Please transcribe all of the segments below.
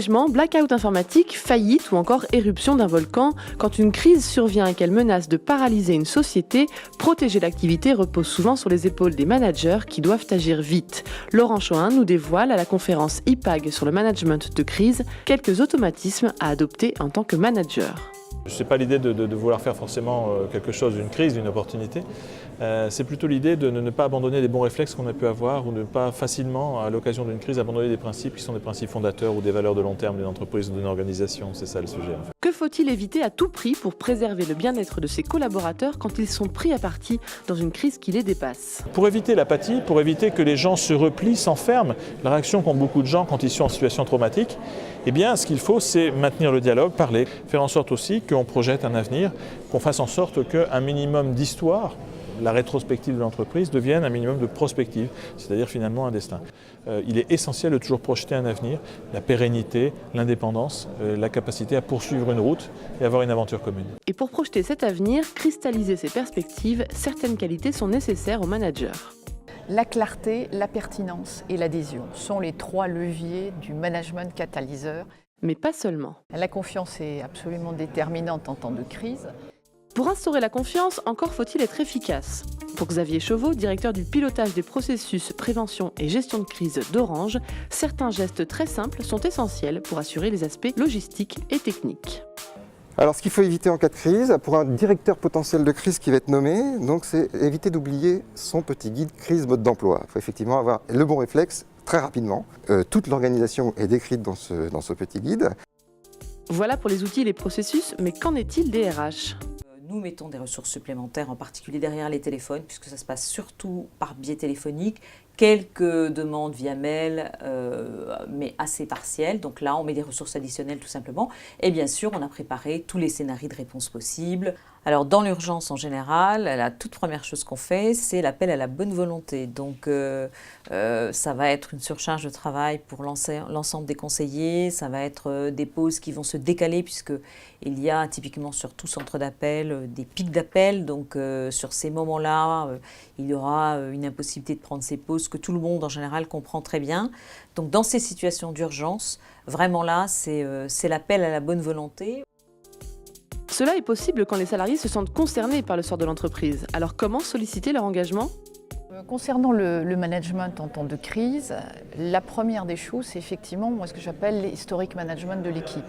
Désengagement, blackout informatique, faillite ou encore éruption d'un volcan. Quand une crise survient et qu'elle menace de paralyser une société, protéger l'activité repose souvent sur les épaules des managers qui doivent agir vite. Laurent Chohin nous dévoile à la conférence IPAG sur le management de crise quelques automatismes à adopter en tant que manager. Ce n'est pas l'idée de vouloir faire forcément quelque chose d'une crise, d'une opportunité. C'est plutôt l'idée de ne pas abandonner les bons réflexes qu'on a pu avoir ou de ne pas facilement, à l'occasion d'une crise, abandonner des principes qui sont des principes fondateurs ou des valeurs de long terme d'une entreprise ou d'une organisation. C'est ça le sujet. En fait. Que faut-il éviter à tout prix pour préserver le bien-être de ses collaborateurs quand ils sont pris à partie dans une crise qui les dépasse? Pour éviter l'apathie, pour éviter que les gens se replient, s'enferment, la réaction qu'ont beaucoup de gens quand ils sont en situation traumatique, eh bien, ce qu'il faut, c'est maintenir le dialogue, parler, faire en sorte aussi qu'on projette un avenir, qu'on fasse en sorte qu'un minimum d'histoire, la rétrospective de l'entreprise, devienne un minimum de prospective, c'est-à-dire finalement un destin. Il est essentiel de toujours projeter un avenir, la pérennité, l'indépendance, la capacité à poursuivre une route et avoir une aventure commune. Et pour projeter cet avenir, cristalliser ses perspectives, certaines qualités sont nécessaires aux managers. La clarté, la pertinence et l'adhésion sont les trois leviers du management catalyseur. Mais pas seulement. La confiance est absolument déterminante en temps de crise. Pour instaurer la confiance, encore faut-il être efficace. Pour Xavier Chauveau, directeur du pilotage des processus prévention et gestion de crise d'Orange, certains gestes très simples sont essentiels pour assurer les aspects logistiques et techniques. Alors ce qu'il faut éviter en cas de crise, pour un directeur potentiel de crise qui va être nommé, donc c'est éviter d'oublier son petit guide crise mode d'emploi. Il faut effectivement avoir le bon réflexe très rapidement. Toute l'organisation est décrite dans ce petit guide. Voilà pour les outils et les processus, mais qu'en est-il des RH ? Nous mettons des ressources supplémentaires, en particulier derrière les téléphones, puisque ça se passe surtout par biais téléphonique. Quelques demandes via mail, mais assez partielles. Donc là, on met des ressources additionnelles tout simplement. Et bien sûr, on a préparé tous les scénarios de réponse possibles. Alors dans l'urgence en général, la toute première chose qu'on fait, c'est l'appel à la bonne volonté. Donc ça va être une surcharge de travail pour l'ensemble des conseillers, ça va être des pauses qui vont se décaler puisqu'il y a typiquement sur tout centre d'appel des pics d'appel. Donc sur ces moments-là, il y aura une impossibilité de prendre ces pauses que tout le monde en général comprend très bien. Donc dans ces situations d'urgence, vraiment là, c'est l'appel à la bonne volonté. Cela est possible quand les salariés se sentent concernés par le sort de l'entreprise. Alors comment solliciter leur engagement ? Concernant le management en temps de crise, la première des choses, c'est effectivement ce que j'appelle l'historic management de l'équipe.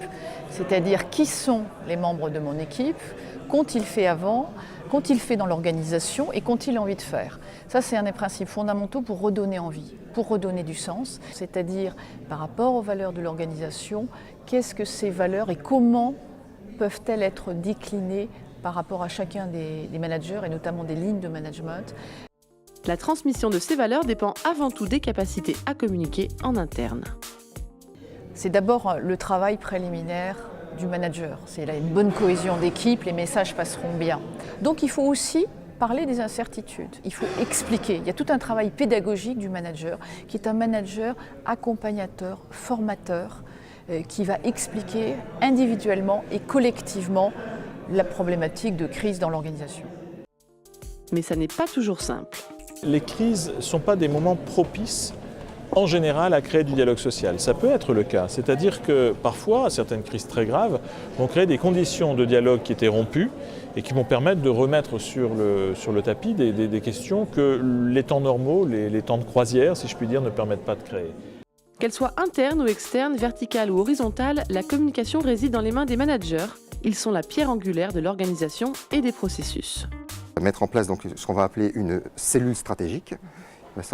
C'est-à-dire qui sont les membres de mon équipe, qu'ont-ils fait avant, qu'ont-ils fait dans l'organisation et qu'ont-ils envie de faire. Ça, c'est un des principes fondamentaux pour redonner envie, pour redonner du sens. C'est-à-dire par rapport aux valeurs de l'organisation, qu'est-ce que ces valeurs et comment peuvent-elles être déclinées par rapport à chacun des managers et notamment des lignes de management. La transmission de ces valeurs dépend avant tout des capacités à communiquer en interne. C'est d'abord le travail préliminaire du manager. C'est là une bonne cohésion d'équipe, les messages passeront bien. Donc il faut aussi parler des incertitudes, il faut expliquer. Il y a tout un travail pédagogique du manager qui est un manager accompagnateur, formateur, qui va expliquer individuellement et collectivement la problématique de crise dans l'organisation. Mais ça n'est pas toujours simple. Les crises ne sont pas des moments propices en général à créer du dialogue social. Ça peut être le cas, c'est-à-dire que parfois, certaines crises très graves vont créer des conditions de dialogue qui étaient rompues et qui vont permettre de remettre sur le tapis des questions que les temps normaux, les temps de croisière, si je puis dire, ne permettent pas de créer. Qu'elle soit interne ou externe, verticale ou horizontale, la communication réside dans les mains des managers. Ils sont la pierre angulaire de l'organisation et des processus. Mettre en place donc, ce qu'on va appeler une cellule stratégique,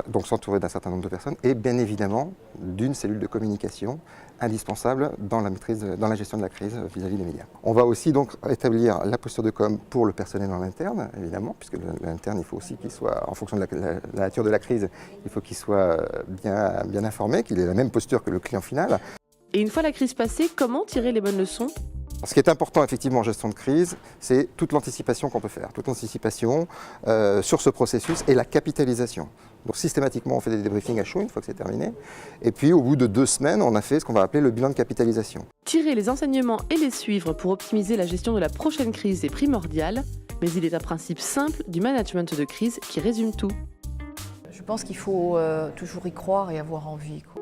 donc s'entourer d'un certain nombre de personnes, et bien évidemment d'une cellule de communication indispensable dans la gestion de la crise vis-à-vis des médias. On va aussi donc établir la posture de com pour le personnel en interne, évidemment, puisque l'interne, il faut aussi qu'il soit, en fonction de la nature de la crise, il faut qu'il soit bien informé, qu'il ait la même posture que le client final. Et une fois la crise passée, comment tirer les bonnes leçons ? Ce qui est important effectivement en gestion de crise, c'est toute l'anticipation qu'on peut faire, toute l'anticipation sur ce processus et la capitalisation. Donc systématiquement, on fait des débriefings à chaud une fois que c'est terminé. Et puis au bout de 2 semaines, on a fait ce qu'on va appeler le bilan de capitalisation. Tirer les enseignements et les suivre pour optimiser la gestion de la prochaine crise est primordial, mais il est un principe simple du management de crise qui résume tout. Je pense qu'il faut toujours y croire et avoir envie, quoi.